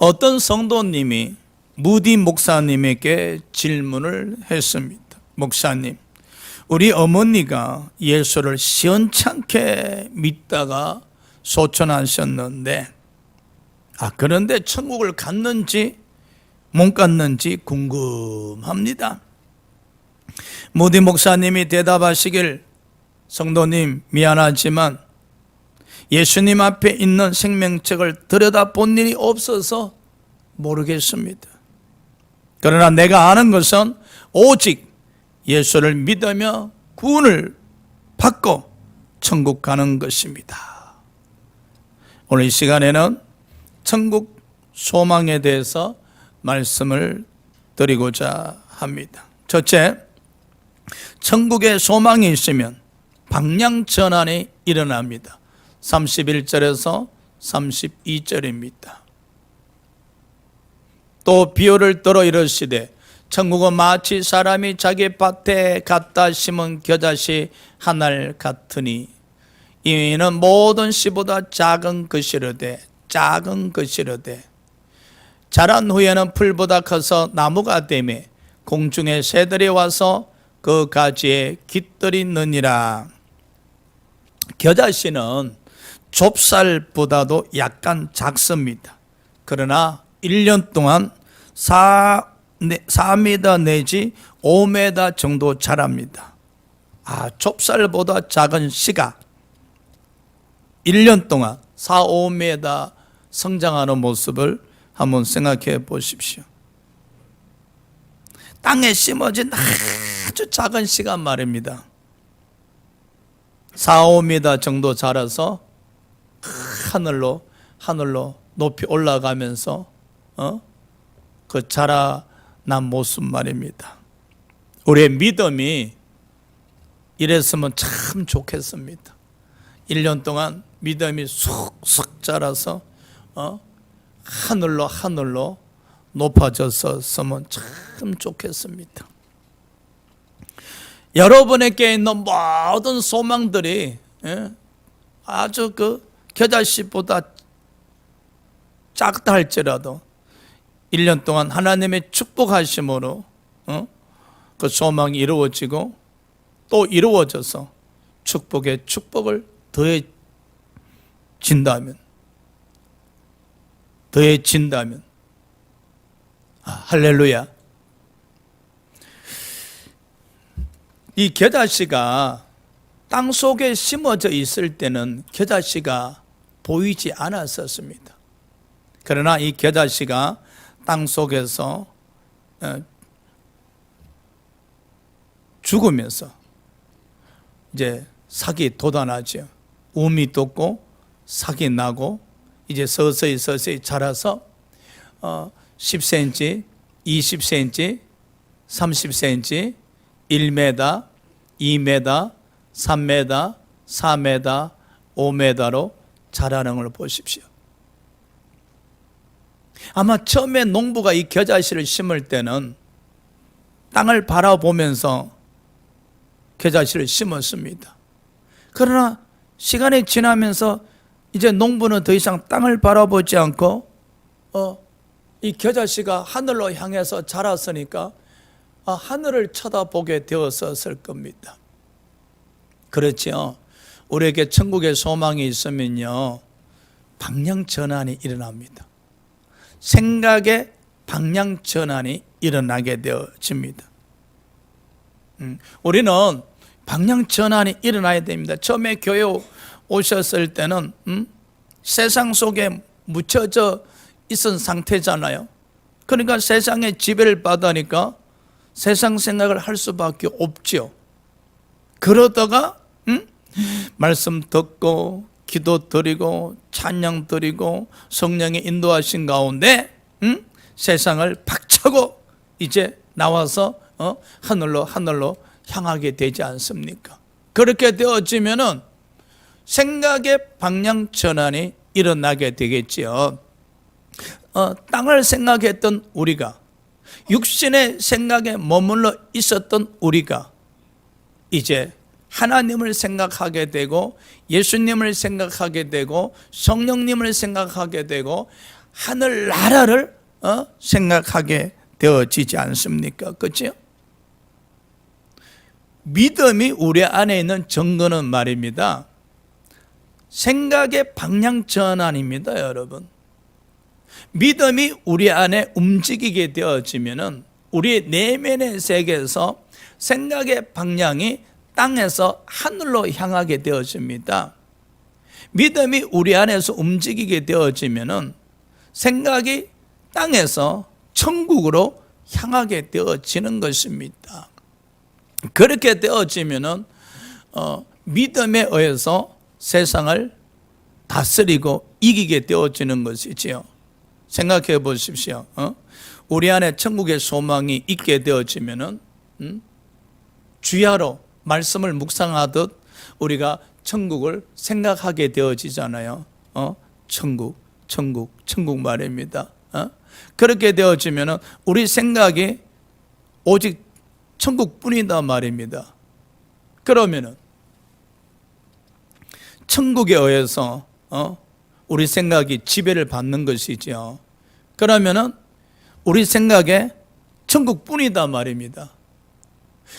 어떤 성도님이 무디 목사님에게 질문을 했습니다. 목사님, 우리 어머니가 예수를 시원찮게 믿다가 소천하셨는데 그런데 천국을 갔는지 못 갔는지 궁금합니다. 무디 목사님이 대답하시길, 성도님 미안하지만 예수님 앞에 있는 생명책을 들여다본 일이 없어서 모르겠습니다. 그러나 내가 아는 것은 오직 예수를 믿으며 구원을 받고 천국 가는 것입니다. 오늘 이 시간에는 천국 소망에 대해서 말씀을 드리고자 합니다. 첫째, 천국에 소망이 있으면 방향전환이 일어납니다. 31절에서 32절입니다. 또 비유를 들어 이르시되 천국은 마치 사람이 자기 밭에 갖다 심은 겨자씨 하나를 같으니 이는 모든 씨보다 작은 것이로되 자란 후에는 풀보다 커서 나무가 되매 공중의 새들이 와서 그 가지에 깃들이느니라. 겨자씨는 좁쌀보다도 약간 작습니다. 그러나 1년 동안 4m 내지 5m 정도 자랍니다. 좁쌀보다 작은 씨가 1년 동안 4, 5m 성장하는 모습을 한번 생각해 보십시오. 땅에 심어진 아주 작은 씨가 말입니다. 4, 5m 정도 자라서 하늘로 높이 올라가면서 그 자라난 모습 말입니다. 우리의 믿음이 이랬으면 참 좋겠습니다. 1년 동안 믿음이 쑥쑥 자라서 하늘로 높아졌었으면 참 좋겠습니다. 여러분에게 있는 모든 소망들이 아주 그 겨자씨보다 작다 할지라도 1년 동안 하나님의 축복하심으로 그 소망이 이루어지고 또 이루어져서 축복에 축복을 더해진다면 할렐루야. 이 겨자씨가 땅 속에 심어져 있을 때는 겨자씨가 보이지 않았었습니다. 그러나 이 겨자씨가 땅 속에서 죽으면서 이제 싹이 돋아나죠. 우미 돋고 싹이 나고 이제 서서히 자라서 10cm, 20cm, 30cm, 1m, 2m, 3m, 4m, 5m로 자라는 걸 보십시오. 아마 처음에 농부가 이 겨자씨를 심을 때는 땅을 바라보면서 겨자씨를 심었습니다. 그러나 시간이 지나면서 이제 농부는 더 이상 땅을 바라보지 않고 이 겨자씨가 하늘로 향해서 자랐으니까 하늘을 쳐다보게 되었었을 겁니다. 그렇죠. 우리에게 천국의 소망이 있으면요, 방향 전환이 일어납니다. 생각의 방향 전환이 일어나게 되어집니다. 우리는 방향 전환이 일어나야 됩니다. 처음에 교회 오셨을 때는 세상 속에 묻혀져 있은 상태잖아요. 그러니까 세상의 지배를 받으니까 세상 생각을 할 수밖에 없죠. 그러다가 말씀 듣고 기도 드리고 찬양 드리고 성령의 인도하신 가운데 세상을 박차고 이제 나와서 하늘로 향하게 되지 않습니까? 그렇게 되어지면은 생각의 방향 전환이 일어나게 되겠지요. 땅을 생각했던 우리가, 육신의 생각에 머물러 있었던 우리가 이제 하나님을 생각하게 되고 예수님을 생각하게 되고 성령님을 생각하게 되고 하늘 나라를 생각하게 되어지지 않습니까? 그렇죠? 믿음이 우리 안에 있는 증거는 말입니다, 생각의 방향 전환입니다. 여러분, 믿음이 우리 안에 움직이게 되어지면은 우리의 내면의 세계에서 생각의 방향이 땅에서 하늘로 향하게 되어집니다. 믿음이 우리 안에서 움직이게 되어지면은 생각이 땅에서 천국으로 향하게 되어지는 것입니다. 그렇게 되어지면은 믿음에 의해서 세상을 다스리고 이기게 되어지는 것이지요. 생각해 보십시오. 우리 안에 천국의 소망이 있게 되어지면은 주야로 말씀을 묵상하듯 우리가 천국을 생각하게 되어지잖아요. 천국 말입니다. 그렇게 되어지면은 우리 생각이 오직 천국뿐이다 말입니다. 그러면은 천국에 의해서 우리 생각이 지배를 받는 것이죠. 그러면은 우리 생각에 천국뿐이다 말입니다.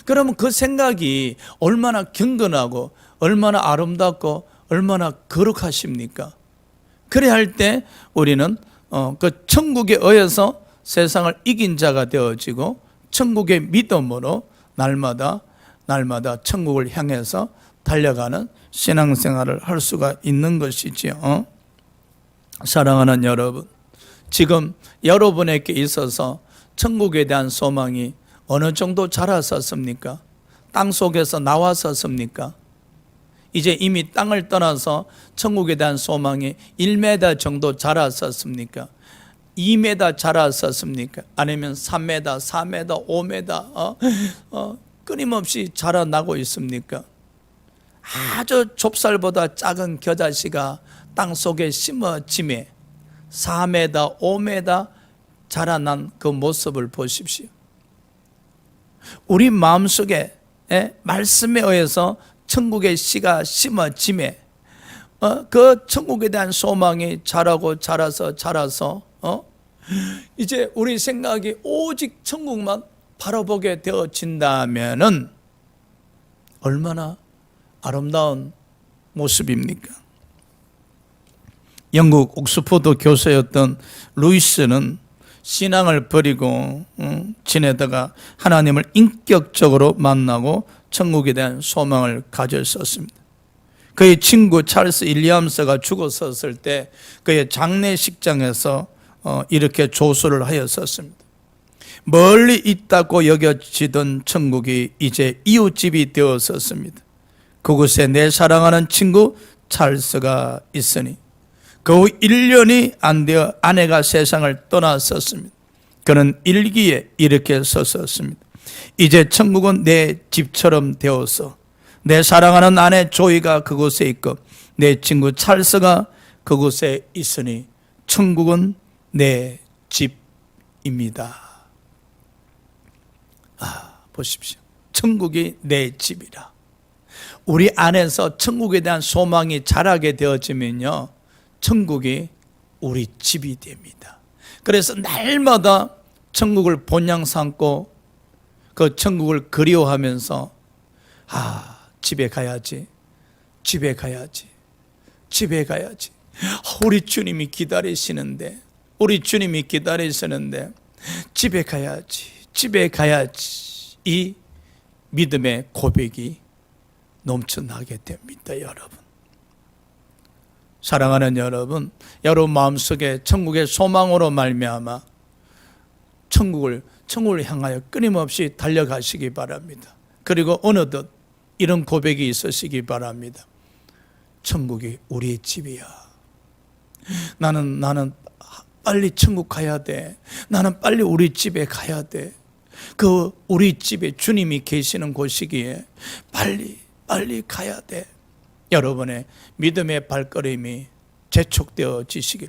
그러면 그 생각이 얼마나 경건하고 얼마나 아름답고 얼마나 거룩하십니까? 그래 할 때 우리는 그 천국에 의해서 세상을 이긴 자가 되어지고 천국의 믿음으로 날마다 천국을 향해서 달려가는 신앙생활을 할 수가 있는 것이지요. 사랑하는 여러분, 지금 여러분에게 있어서 천국에 대한 소망이 어느 정도 자랐었습니까? 땅 속에서 나왔었습니까? 이제 이미 땅을 떠나서 천국에 대한 소망이 1m 정도 자랐었습니까? 2m 자랐었습니까? 아니면 3m, 4m, 5m 끊임없이 자라나고 있습니까? 아주 좁쌀보다 작은 겨자씨가 땅 속에 심어짐에 4m, 5m 자라난 그 모습을 보십시오. 우리 마음속에 말씀에 의해서 천국의 씨가 심어짐에 그 천국에 대한 소망이 자라서 이제 우리 생각이 오직 천국만 바라보게 되어진다면은 얼마나 아름다운 모습입니까? 영국 옥스퍼드 교수였던 루이스는 신앙을 버리고 지내다가 하나님을 인격적으로 만나고 천국에 대한 소망을 가졌었습니다. 그의 친구 찰스 윌리엄스가 죽었었을 때 그의 장례식장에서 이렇게 조소를 하였었습니다. 멀리 있다고 여겨지던 천국이 이제 이웃집이 되었었습니다. 그곳에 내 사랑하는 친구 찰스가 있으니 그 후 1년이 안 되어 아내가 세상을 떠났었습니다. 그는 일기에 이렇게 썼었습니다. 이제 천국은 내 집처럼 되어서 내 사랑하는 아내 조이가 그곳에 있고 내 친구 찰스가 그곳에 있으니 천국은 내 집입니다. 보십시오. 천국이 내 집이라. 우리 안에서 천국에 대한 소망이 자라게 되어지면요, 천국이 우리 집이 됩니다. 그래서 날마다 천국을 본향 삼고 그 천국을 그리워하면서 집에 가야지. 우리 주님이 기다리시는데 집에 가야지. 이 믿음의 고백이 넘쳐나게 됩니다. 여러분, 사랑하는 여러분, 여러분 마음속에 천국의 소망으로 말미암아 천국을 향하여 끊임없이 달려가시기 바랍니다. 그리고 어느덧 이런 고백이 있으시기 바랍니다. 천국이 우리의 집이야. 나는 빨리 천국 가야 돼. 나는 빨리 우리 집에 가야 돼. 그 우리 집에 주님이 계시는 곳이기에 빨리 가야 돼. 여러분의 믿음의 발걸음이 재촉되어지시길,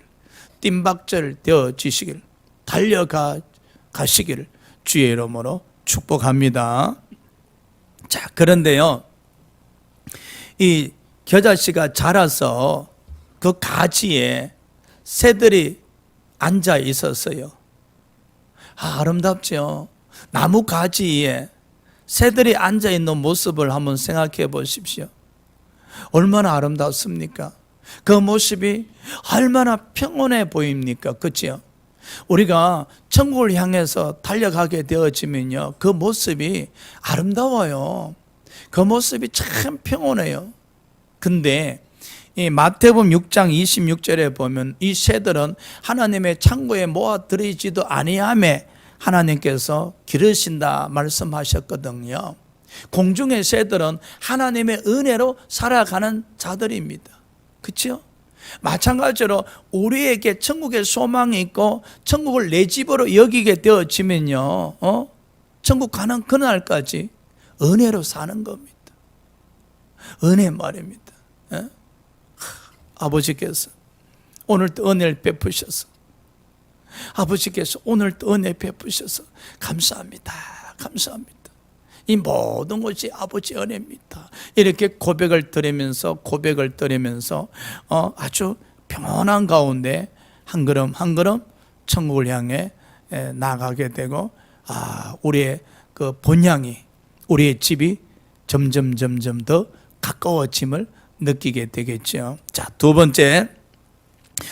뜀박질되어지시길, 달려가시길 주의 이름으로 축복합니다. 자, 그런데요, 이 겨자씨가 자라서 그 가지에 새들이 앉아 있었어요. 아름답죠. 나무 가지에 새들이 앉아 있는 모습을 한번 생각해 보십시오. 얼마나 아름답습니까? 그 모습이 얼마나 평온해 보입니까? 그렇죠? 우리가 천국을 향해서 달려가게 되어지면요, 그 모습이 아름다워요. 그 모습이 참 평온해요. 근데 이 마태복음 6장 26절에 보면 이 새들은 하나님의 창고에 모아 들이지도 아니하매 하나님께서 기르신다 말씀하셨거든요. 공중의 새들은 하나님의 은혜로 살아가는 자들입니다. 그렇죠? 마찬가지로 우리에게 천국의 소망이 있고 천국을 내 집으로 여기게 되어지면요, 천국 가는 그날까지 은혜로 사는 겁니다. 은혜 말입니다. 아버지께서 오늘도 은혜를 베푸셔서, 아버지께서 오늘도 은혜 베푸셔서 감사합니다. 감사합니다. 이 모든 것이 아버지 은혜입니다. 이렇게 고백을 드리면서 아주 평온한 가운데 한 걸음 한 걸음 천국을 향해 나가게 되고, 우리의 그 본향이, 우리의 집이 점점 더 가까워짐을 느끼게 되겠죠. 자, 두 번째,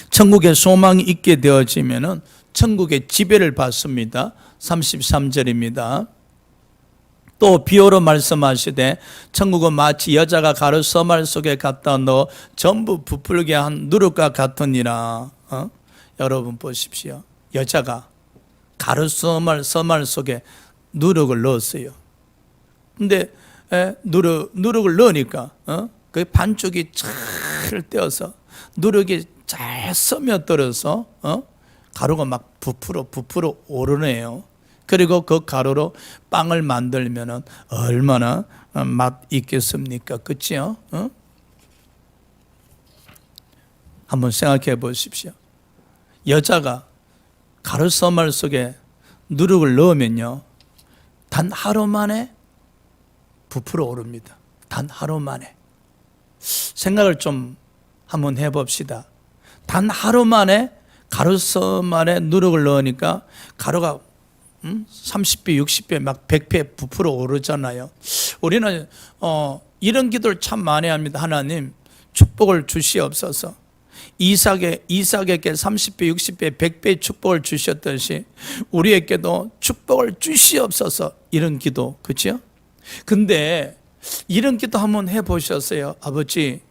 천국의 소망이 있게 되어지면은 천국의 지배를 받습니다. 33절입니다. 또 비유로 말씀하시되 천국은 마치 여자가 가루 서말 속에 갖다 넣어 전부 부풀게 한 누룩과 같으니라. 여러분 보십시오. 여자가 가루 서말 속에 누룩을 넣었어요. 근데 누룩을 넣으니까 그 반죽이 잘 떼어서 누룩이 잘 스며들어서 가루가 막 부풀어 오르네요. 그리고 그 가루로 빵을 만들면 얼마나 맛 있겠습니까? 그렇죠? 한번 생각해 보십시오. 여자가 가루 서말 속에 누룩을 넣으면요, 단 하루 만에 부풀어 오릅니다. 단 하루 만에. 생각을 좀 한번 해봅시다. 단 하루 만에 가루 서말에 누룩을 넣으니까 가루가 30배, 60배, 막 100배 부풀어 오르잖아요. 우리는 이런 기도를 참 많이 합니다. 하나님, 축복을 주시옵소서. 이삭에게 30배, 60배, 100배의 축복을 주셨듯이 우리에게도 축복을 주시옵소서. 이런 기도, 그렇죠? 근데 이런 기도 한번 해보셨어요? 아버지,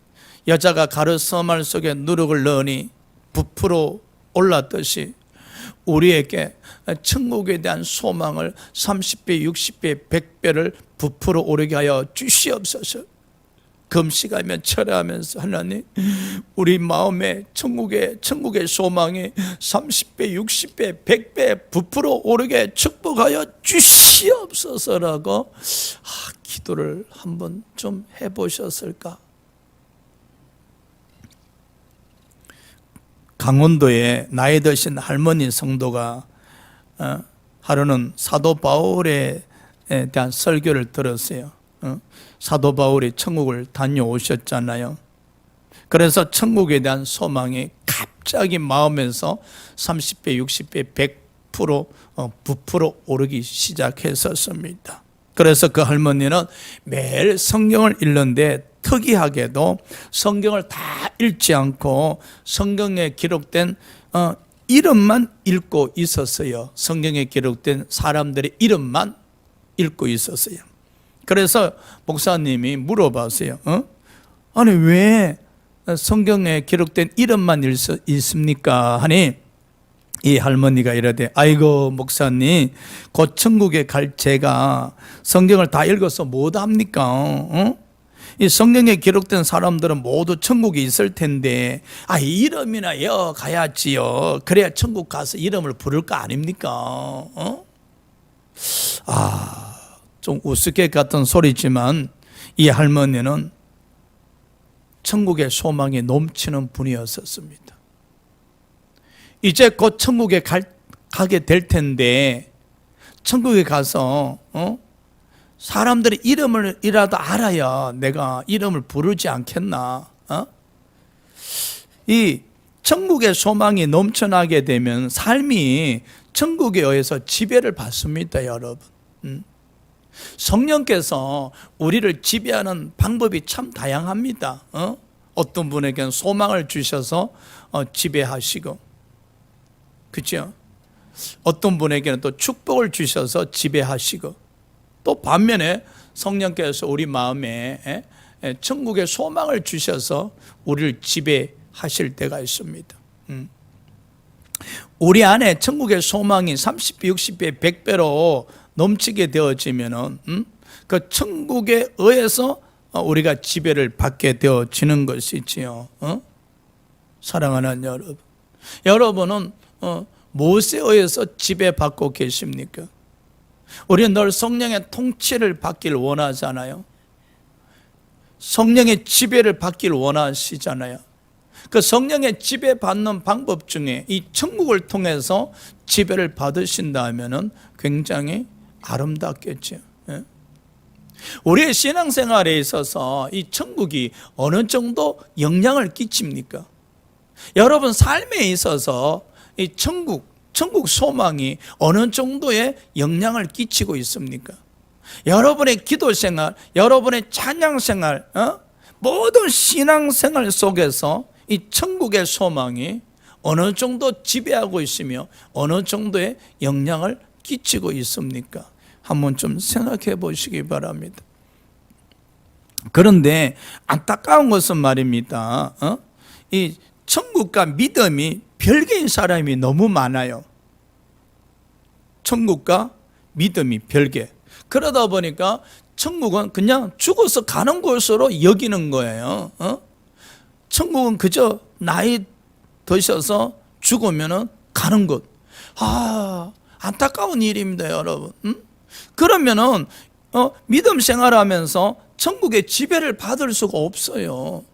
여자가 가루 서말 속에 누룩을 넣으니 부풀어 올랐듯이 우리에게 천국에 대한 소망을 30배, 60배, 100배를 부풀어 오르게 하여 주시옵소서. 금식하면 철회하면서 하나님, 우리 마음에 천국의 소망이 30배, 60배, 100배 부풀어 오르게 축복하여 주시옵소서라고 기도를 한번 좀 해보셨을까? 강원도에 나이 드신 할머니 성도가 하루는 사도 바울에 대한 설교를 들었어요. 사도 바울이 천국을 다녀오셨잖아요. 그래서 천국에 대한 소망이 갑자기 마음에서 30배, 60배, 100% 부풀어 오르기 시작했었습니다. 그래서 그 할머니는 매일 성경을 읽는데 특이하게도 성경을 다 읽지 않고 성경에 기록된 이름만 읽고 있었어요. 성경에 기록된 사람들의 이름만 읽고 있었어요. 그래서 목사님이 물어봤어요. 아니 왜 성경에 기록된 이름만 읽습니까? 하니 이 할머니가 이러대, 아이고 목사님, 곧 천국에 갈 제가 성경을 다 읽어서 못합니까? 이 성경에 기록된 사람들은 모두 천국에 있을 텐데 이름이나 가야지요. 그래야 천국 가서 이름을 부를 거 아닙니까? 좀 우습게 같은 소리지만 이 할머니는 천국의 소망이 넘치는 분이었습니다. 이제 곧 천국에 가게 될 텐데 천국에 가서 사람들이 이름을이라도 알아야 내가 이름을 부르지 않겠나? 이 천국의 소망이 넘쳐나게 되면 삶이 천국에 의해서 지배를 받습니다, 여러분. 성령께서 우리를 지배하는 방법이 참 다양합니다. 어떤 분에게는 소망을 주셔서 지배하시고, 그렇죠? 어떤 분에게는 또 축복을 주셔서 지배하시고, 또 반면에 성령께서 우리 마음에 천국의 소망을 주셔서 우리를 지배하실 때가 있습니다. 우리 안에 천국의 소망이 30배, 60배, 100배로 넘치게 되어지면은 그 천국에 의해서 우리가 지배를 받게 되어지는 것이지요. 사랑하는 여러분, 여러분은 무엇에 의해서 지배받고 계십니까? 우리는 늘 성령의 통치를 받기를 원하잖아요. 성령의 지배를 받기를 원하시잖아요. 그 성령의 지배받는 방법 중에 이 천국을 통해서 지배를 받으신다면은 굉장히 아름답겠죠. 우리의 신앙생활에 있어서 이 천국이 어느 정도 영향을 끼칩니까? 여러분 삶에 있어서 이 천국 소망이 어느 정도의 영향을 끼치고 있습니까? 여러분의 기도생활, 여러분의 찬양생활, 모든 신앙생활 속에서 이 천국의 소망이 어느 정도 지배하고 있으며 어느 정도의 영향을 끼치고 있습니까? 한번 좀 생각해 보시기 바랍니다. 그런데 안타까운 것은 말입니다, 이 천국과 믿음이 별개인 사람이 너무 많아요. 천국과 믿음이 별개. 그러다 보니까 천국은 그냥 죽어서 가는 곳으로 여기는 거예요. 천국은 그저 나이 드셔서 죽으면 가는 곳. 안타까운 일입니다, 여러분. 그러면은 믿음 생활하면서 천국의 지배를 받을 수가 없어요.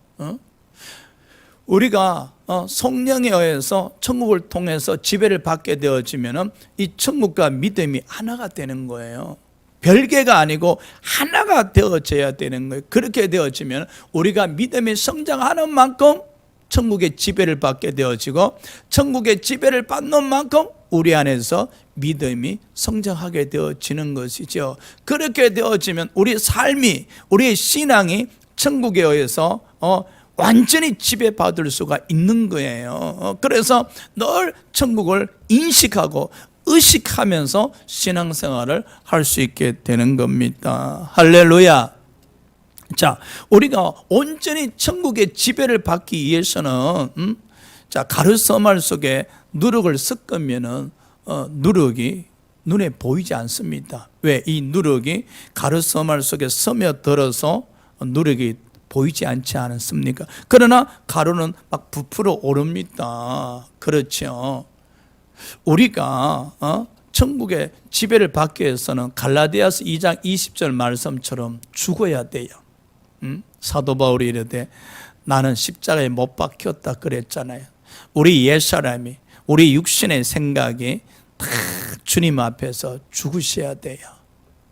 우리가 성령에 의해서 천국을 통해서 지배를 받게 되어지면은 이 천국과 믿음이 하나가 되는 거예요. 별개가 아니고 하나가 되어져야 되는 거예요. 그렇게 되어지면 우리가 믿음이 성장하는 만큼 천국의 지배를 받게 되어지고, 천국의 지배를 받는 만큼 우리 안에서 믿음이 성장하게 되어지는 것이죠. 그렇게 되어지면 우리 삶이, 우리의 신앙이 천국에 의해서 완전히 지배받을 수가 있는 거예요. 그래서 늘 천국을 인식하고 의식하면서 신앙생활을 할 수 있게 되는 겁니다. 할렐루야. 자, 우리가 온전히 천국의 지배를 받기 위해서는 가르쳐 말 속에 누룩을 섞으면은 누룩이 눈에 보이지 않습니다. 왜? 이 누룩이 가르쳐 말 속에 스며들어서 누룩이 보이지 않지 않습니까? 그러나 가루는 막 부풀어 오릅니다. 그렇죠. 우리가 천국의 지배를 받기 위해서는 갈라디아서 2장 20절 말씀처럼 죽어야 돼요. 사도 바울이 이르되 나는 십자가에 못 박혔다 그랬잖아요. 우리 옛사람이, 우리 육신의 생각이 다 주님 앞에서 죽으셔야 돼요.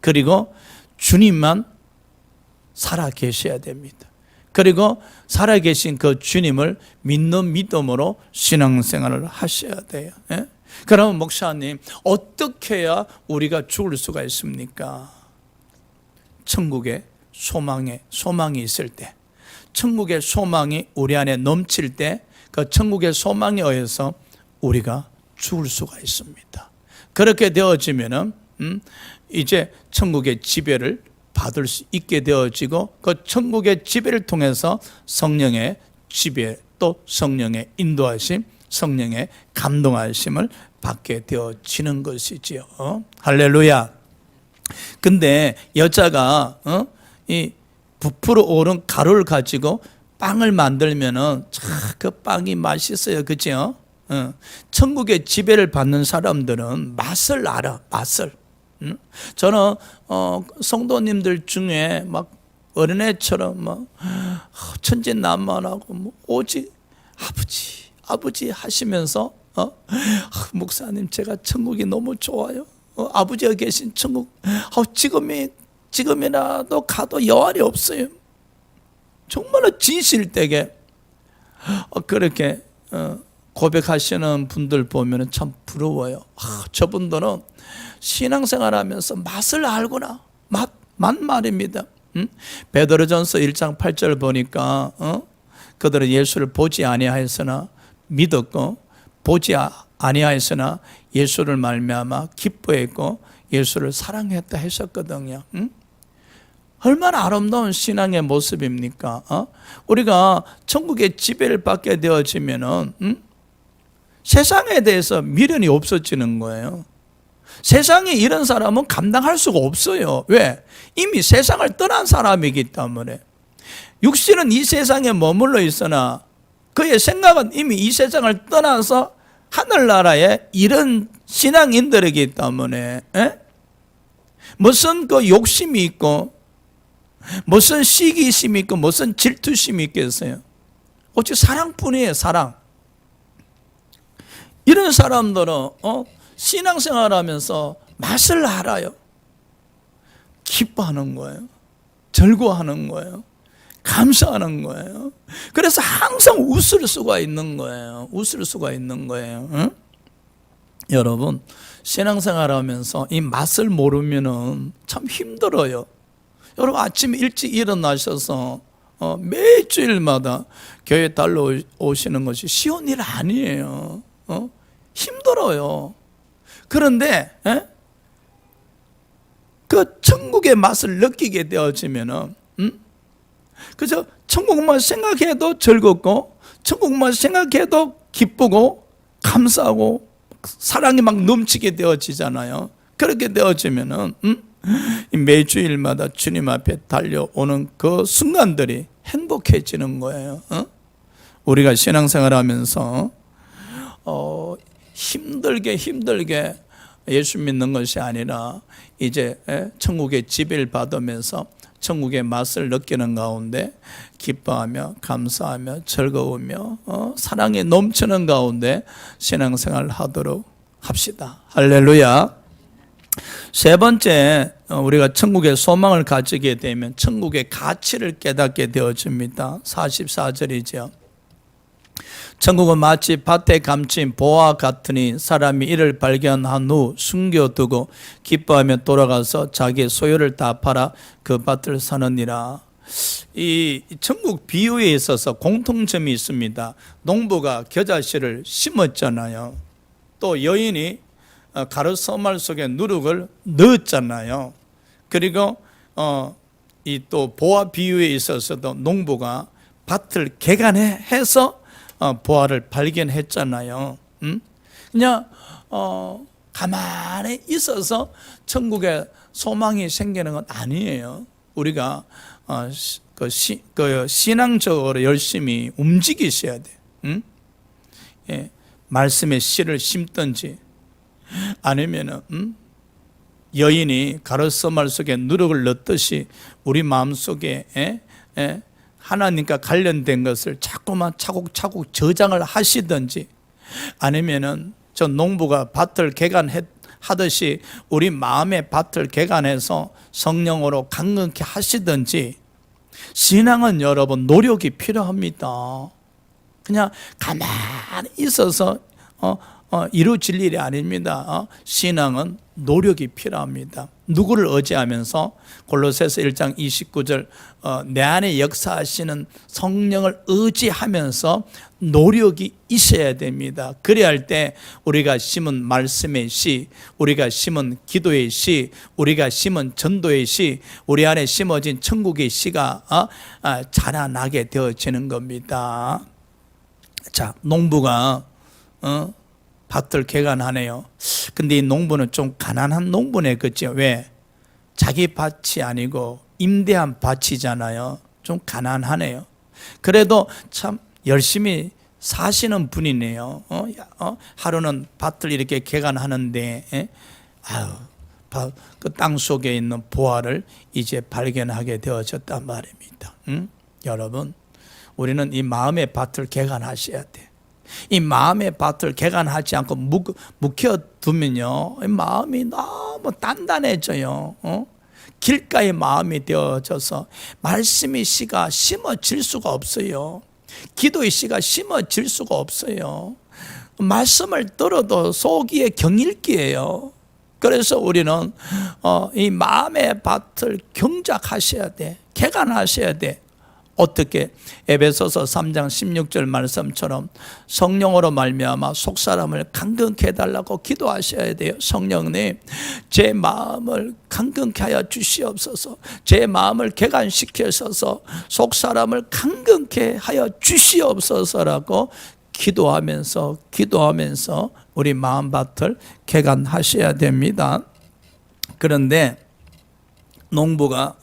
그리고 주님만 살아 계셔야 됩니다. 그리고 살아계신 그 주님을 믿는 믿음으로 신앙생활을 하셔야 돼요. 그러면 목사님, 어떻게 해야 우리가 죽을 수가 있습니까? 천국의 소망이 있을 때, 천국의 소망이 우리 안에 넘칠 때, 그 천국의 소망에 의해서 우리가 죽을 수가 있습니다. 그렇게 되어지면은 이제 천국의 지배를 받을 수 있게 되어지고, 그 천국의 지배를 통해서 성령의 지배, 또 성령의 인도하심, 성령의 감동하심을 받게 되어지는 것이지요. 할렐루야. 근데 여자가 이 부풀어 오른 가루를 가지고 빵을 만들면은 그 빵이 맛있어요. 그죠? 천국의 지배를 받는 사람들은 맛을 알아. 맛을. 저는 성도님들 중에 막 어린애처럼 막 천진난만하고 뭐 오직 아버지 하시면서 목사님, 제가 천국이 너무 좋아요. 아버지가 계신 천국 지금이라도 가도 여한이 없어요. 정말로 진실되게 그렇게 고백하시는 분들 보면 참 부러워요. 저분들은 신앙생활하면서 맛을 알구나. 맛 말입니다. 베드로전서 1장 8절 보니까 그들은 예수를 보지 아니하였으나 믿었고 보지 아니하였으나 예수를 말미암아 기뻐했고 예수를 사랑했다 했었거든요. 얼마나 아름다운 신앙의 모습입니까? 우리가 천국의 지배를 받게 되어지면은 세상에 대해서 미련이 없어지는 거예요. 세상에 이런 사람은 감당할 수가 없어요. 왜? 이미 세상을 떠난 사람이기 때문에. 육신은 이 세상에 머물러 있으나 그의 생각은 이미 이 세상을 떠나서 하늘나라에 이런 신앙인들이기 때문에 무슨 그 욕심이 있고 무슨 시기심이 있고 무슨 질투심이 있겠어요. 오직 사랑뿐이에요. 사랑. 이런 사람들은 신앙생활하면서 맛을 알아요. 기뻐하는 거예요. 즐거워하는 거예요. 감사하는 거예요. 그래서 항상 웃을 수가 있는 거예요. 웃을 수가 있는 거예요. 여러분, 신앙생활하면서 이 맛을 모르면은 참 힘들어요. 여러분, 아침에 일찍 일어나셔서 매주일마다 교회 달려오시는 것이 쉬운 일 아니에요. 힘들어요. 그런데 그 천국의 맛을 느끼게 되어지면은 그저 천국만 생각해도 즐겁고 천국만 생각해도 기쁘고 감사하고 사랑이 막 넘치게 되어지잖아요. 그렇게 되어지면은 매주일마다 주님 앞에 달려오는 그 순간들이 행복해지는 거예요. 우리가 신앙생활하면서 힘들게 예수 믿는 것이 아니라 이제 천국의 지배를 받으면서 천국의 맛을 느끼는 가운데 기뻐하며 감사하며 즐거우며 사랑이 넘치는 가운데 신앙생활을 하도록 합시다. 할렐루야. 세 번째, 우리가 천국의 소망을 가지게 되면 천국의 가치를 깨닫게 되어집니다. 44절이죠. 천국은 마치 밭에 감춘 보화 같으니 사람이 이를 발견한 후 숨겨두고 기뻐하며 돌아가서 자기의 소유를 다 팔아 그 밭을 사느니라. 이 천국 비유에 있어서 공통점이 있습니다. 농부가 겨자씨를 심었잖아요. 또 여인이 가르소말 속에 누룩을 넣었잖아요. 그리고 이 또 보화 비유에 있어서도 농부가 밭을 개간해서 보화를 발견했잖아요. 그냥 가만히 있어서 천국에 소망이 생기는 건 아니에요. 우리가 신앙적으로 열심히 움직이셔야 돼요. 예, 말씀의 씨를 심든지 아니면은 여인이 가르소말 속에 누룩을 넣듯이 우리 마음속에 하나님과 관련된 것을 자꾸만 차곡차곡 저장을 하시든지 아니면은 저 농부가 밭을 개간하듯이 우리 마음의 밭을 개간해서 성령으로 강건케 하시든지 신앙은 여러분 노력이 필요합니다. 그냥 가만히 있어서 이루어질 일이 아닙니다. 신앙은 노력이 필요합니다. 누구를 의지하면서 골로새서 1장 29절 내 안에 역사하시는 성령을 의지하면서 노력이 있어야 됩니다. 그래야 할 때 우리가 심은 말씀의 씨, 우리가 심은 기도의 씨, 우리가 심은 전도의 씨, 우리 안에 심어진 천국의 씨가 자라나게 되어지는 겁니다. 자, 농부가 밭을 개간하네요. 근데 이 농부는 좀 가난한 농부네, 그죠? 왜? 자기 밭이 아니고 임대한 밭이잖아요. 좀 가난하네요. 그래도 참 열심히 사시는 분이네요. 하루는 밭을 이렇게 개간하는데, 그 땅 속에 있는 보화를 이제 발견하게 되어졌단 말입니다. 여러분, 우리는 이 마음의 밭을 개간하셔야 돼. 이 마음의 밭을 개간하지 않고 묵혀두면요, 마음이 너무 단단해져요. 길가의 마음이 되어져서 말씀의 씨가 심어질 수가 없어요. 기도의 씨가 심어질 수가 없어요. 말씀을 들어도 속이 경일기예요. 그래서 우리는 이 마음의 밭을 경작하셔야 돼. 개간하셔야 돼. 어떻게? 에베소서 3장 16절 말씀처럼 성령으로 말미암아 속사람을 강건케 해달라고 기도하셔야 돼요. 성령님, 제 마음을 강건케 하여 주시옵소서. 제 마음을 개간시켜서 속사람을 강건케 하여 주시옵소서라고 기도하면서 우리 마음밭을 개간하셔야 됩니다. 그런데 농부가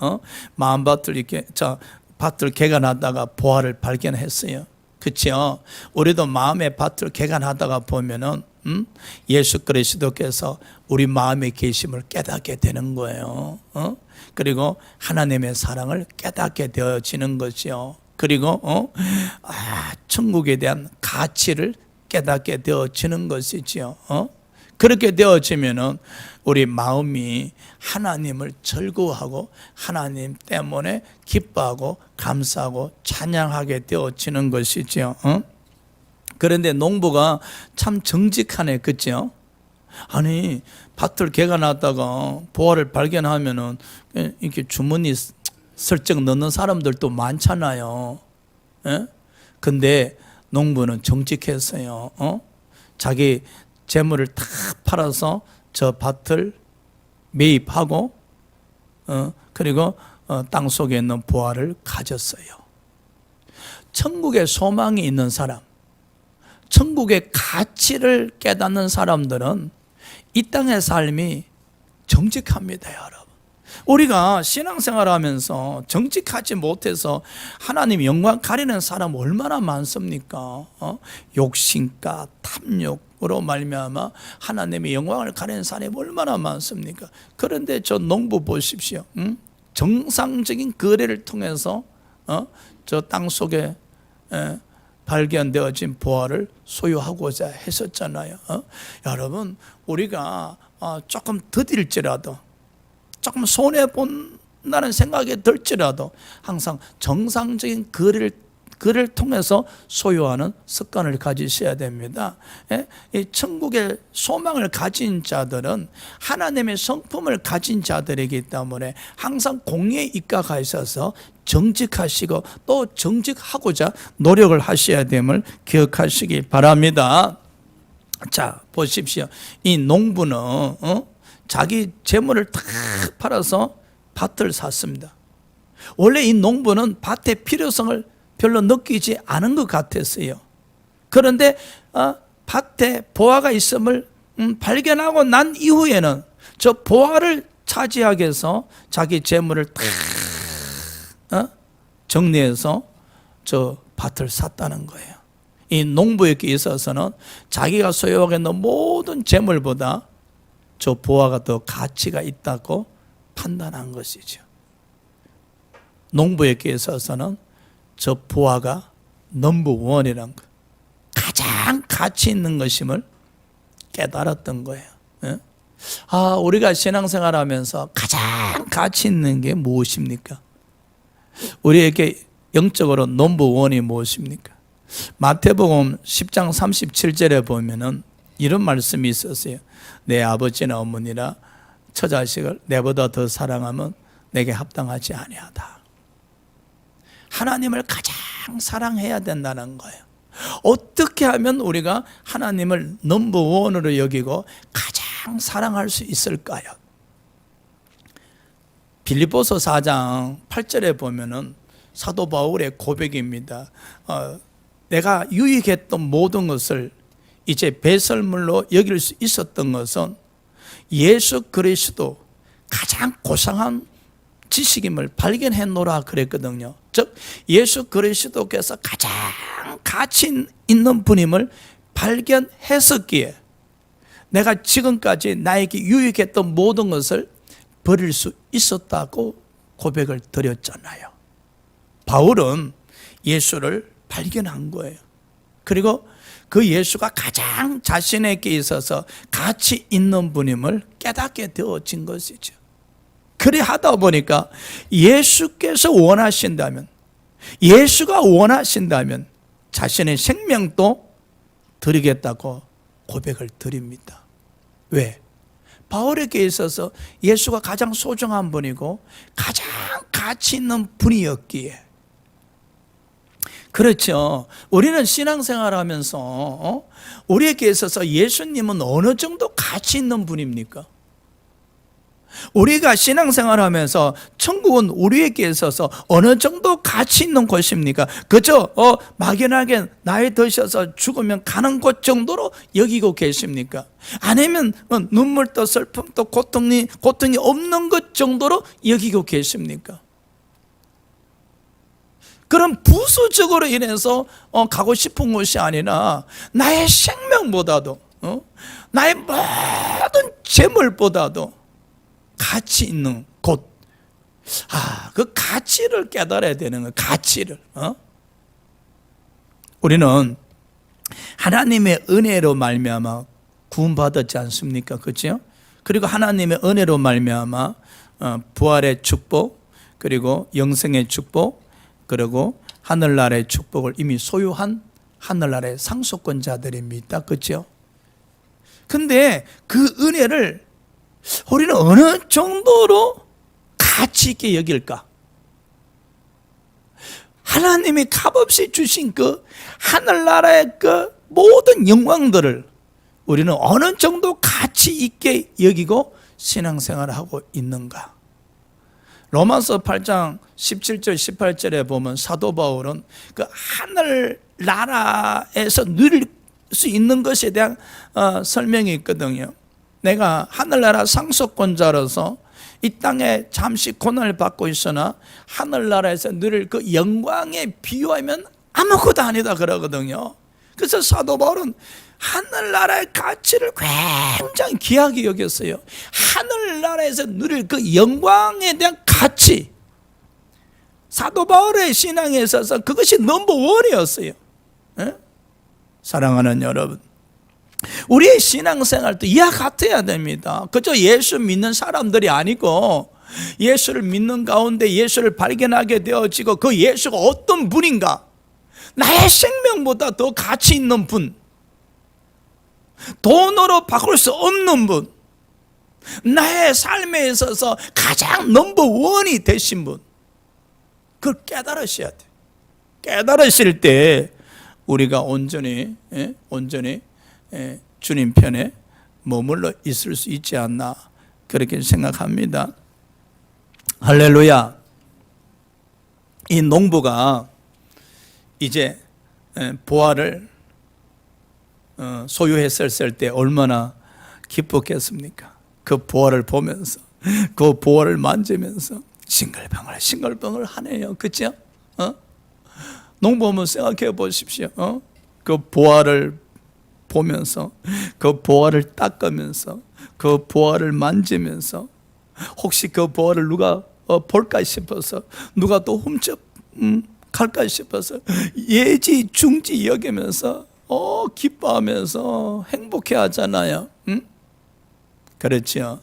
마음밭을 이렇게 밭을 개간하다가 보화를 발견했어요. 그렇죠? 우리도 마음의 밭을 개간하다가 보면은 예수 그리스도께서 우리 마음에 계심을 깨닫게 되는 거예요. 그리고 하나님의 사랑을 깨닫게 되어지는 거죠. 그리고 천국에 대한 가치를 깨닫게 되어지는 것이지요. 그렇게 되어지면은 우리 마음이 하나님을 즐거워하고 하나님 때문에 기뻐하고 감사하고 찬양하게 되어지는 것이죠. 그런데 농부가 참 정직하네, 그죠? 아니, 밭을 개간하다가 보화를 발견하면은 이렇게 주머니 슬쩍 넣는 사람들도 많잖아요. 근데 농부는 정직했어요. 자기 재물을 다 팔아서 저 밭을 매입하고 그리고 땅 속에 있는 보화를 가졌어요. 천국의 소망이 있는 사람, 천국의 가치를 깨닫는 사람들은 이 땅의 삶이 정직합니다, 여러분. 우리가 신앙생활 하면서 정직하지 못해서 하나님 영광 가리는 사람 얼마나 많습니까? 욕심과 탐욕으로 말미암아 하나님의 영광을 가리는 사람이 얼마나 많습니까? 그런데 저 농부 보십시오. 정상적인 거래를 통해서 저 땅 속에 발견되어진 보화를 소유하고자 했었잖아요. 여러분, 우리가 조금 더딜지라도, 조금 손해본다는 생각이 들지라도 항상 정상적인 거래를 통해서 소유하는 습관을 가지셔야 됩니다. 이 천국의 소망을 가진 자들은 하나님의 성품을 가진 자들이기 때문에 항상 공의에 입각하 있어서 정직하시고 또 정직하고자 노력을 하셔야 됨을 기억하시기 바랍니다. 자, 보십시오. 이 농부는 자기 재물을 다 팔아서 밭을 샀습니다. 원래 이 농부는 밭의 필요성을 별로 느끼지 않은 것 같았어요. 그런데 밭에 보화가 있음을 발견하고 난 이후에는 저 보화를 차지하기 위해서 자기 재물을 다 정리해서 저 밭을 샀다는 거예요. 이 농부에게 있어서는 자기가 소유하고 있는 모든 재물보다 저 보화가 더 가치가 있다고 판단한 것이죠. 농부에게 있어서는 저 보화가 넘버원이란 것, 가장 가치 있는 것임을 깨달았던 거예요. 우리가 신앙생활 하면서 가장 가치 있는 게 무엇입니까? 우리에게 영적으로 넘버원이 무엇입니까? 마태복음 10장 37절에 보면은 이런 말씀이 있었어요. 내 아버지나 어머니나 처자식을 내보다 더 사랑하면 내게 합당하지 아니하다. 하나님을 가장 사랑해야 된다는 거예요. 어떻게 하면 우리가 하나님을 넘버원으로 여기고 가장 사랑할 수 있을까요? 빌립보서 4장 8절에 보면은 사도 바울의 고백입니다. 내가 유익했던 모든 것을 이제 배설물로 여길 수 있었던 것은 예수 그리스도 가장 고상한 지식임을 발견했노라 그랬거든요. 즉 예수 그리스도께서 가장 가치 있는 분임을 발견했었기에 내가 지금까지 나에게 유익했던 모든 것을 버릴 수 있었다고 고백을 드렸잖아요. 바울은 예수를 발견한 거예요. 그리고 그 예수가 가장 자신에게 있어서 가치 있는 분임을 깨닫게 되어진 것이죠. 그래 하다 보니까 예수께서 원하신다면, 예수가 원하신다면 자신의 생명도 드리겠다고 고백을 드립니다. 왜? 바울에게 있어서 예수가 가장 소중한 분이고 가장 가치 있는 분이었기에. 그렇죠. 우리는 신앙생활 하면서 우리에게 있어서 예수님은 어느 정도 가치 있는 분입니까? 우리가 신앙생활 하면서 천국은 우리에게 있어서 어느 정도 가치 있는 곳입니까? 그저 막연하게 나이 드셔서 죽으면 가는 곳 정도로 여기고 계십니까? 아니면 눈물도 슬픔도 고통이 없는 것 정도로 여기고 계십니까? 그런 부수적으로 인해서 가고 싶은 곳이 아니라 나의 생명보다도 나의 모든 재물보다도 가치 있는 곳. 그 가치를 깨달아야 되는 거예요. 가치를. 우리는 하나님의 은혜로 말미암아 구원받았지 않습니까? 그렇죠? 그리고 하나님의 은혜로 말미암아 부활의 축복, 그리고 영생의 축복, 그리고 하늘나라의 축복을 이미 소유한 하늘나라의 상속권자들입니다. 그렇죠? 근데 그 은혜를 우리는 어느 정도로 가치 있게 여길까? 하나님이 값없이 주신 그 하늘나라의 그 모든 영광들을 우리는 어느 정도 가치 있게 여기고 신앙생활을 하고 있는가? 로마서 8장 17절 18절에 보면 사도 바울은 그 하늘나라에서 누릴 수 있는 것에 대한 설명이 있거든요. 내가 하늘나라 상속권자로서 이 땅에 잠시 고난을 받고 있으나 하늘나라에서 누릴 그 영광에 비유하면 아무것도 아니다 그러거든요. 그래서 사도 바울은 하늘나라의 가치를 굉장히 귀하게 여겼어요. 하늘나라에서 누릴 그 영광에 대한 가치, 사도 바울의 신앙에 있어서 그것이 넘버원이었어요. 사랑하는 여러분, 우리의 신앙생활도 이와 같아야 됩니다. 그저 예수 믿는 사람들이 아니고 예수를 믿는 가운데 예수를 발견하게 되어지고 그 예수가 어떤 분인가, 나의 생명보다 더 가치 있는 분, 돈으로 바꿀 수 없는 분, 나의 삶에 있어서 가장 넘버원이 되신 분, 그걸 깨달으셔야 돼요. 깨달으실 때 우리가 온전히 주님 편에 머물러 있을 수 있지 않나 그렇게 생각합니다. 할렐루야. 이 농부가 이제 보화를 소유했을 때 얼마나 기뻤겠습니까? 그 보화를 보면서, 그 보화를 만지면서 싱글벙글 하네요. 그렇죠? 농부 한번 생각해 보십시오. 그 보화를 보면서, 그 보화를 닦으면서, 그 보화를 만지면서, 혹시 그 보화를 누가 볼까 싶어서, 누가 또 훔쳐 갈까 싶어서 예지 중지 여기면서 기뻐하면서 행복해 하잖아요. 그렇죠.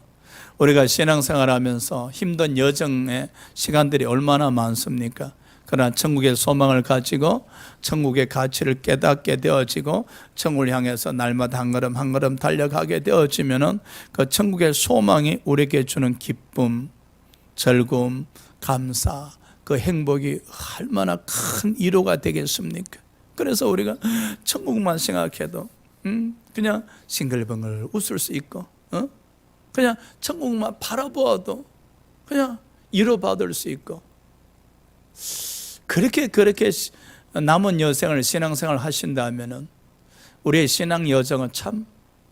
우리가 신앙생활하면서 힘든 여정의 시간들이 얼마나 많습니까? 그러나 천국의 소망을 가지고 천국의 가치를 깨닫게 되어지고 천국을 향해서 날마다 한 걸음 한 걸음 달려가게 되어지면은 그 천국의 소망이 우리에게 주는 기쁨, 즐거움, 감사, 그 행복이 얼마나 큰 위로가 되겠습니까? 그래서 우리가 천국만 생각해도 그냥 싱글벙글 웃을 수 있고, 그냥 천국만 바라보아도 그냥 위로받을 수 있고, 그렇게 남은 여생을 신앙생활 하신다면은 우리의 신앙 여정은 참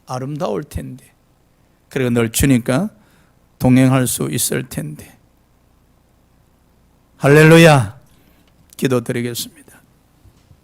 아름다울 텐데, 그리고 늘 주님과 동행할 수 있을 텐데. 할렐루야. 기도드리겠습니다.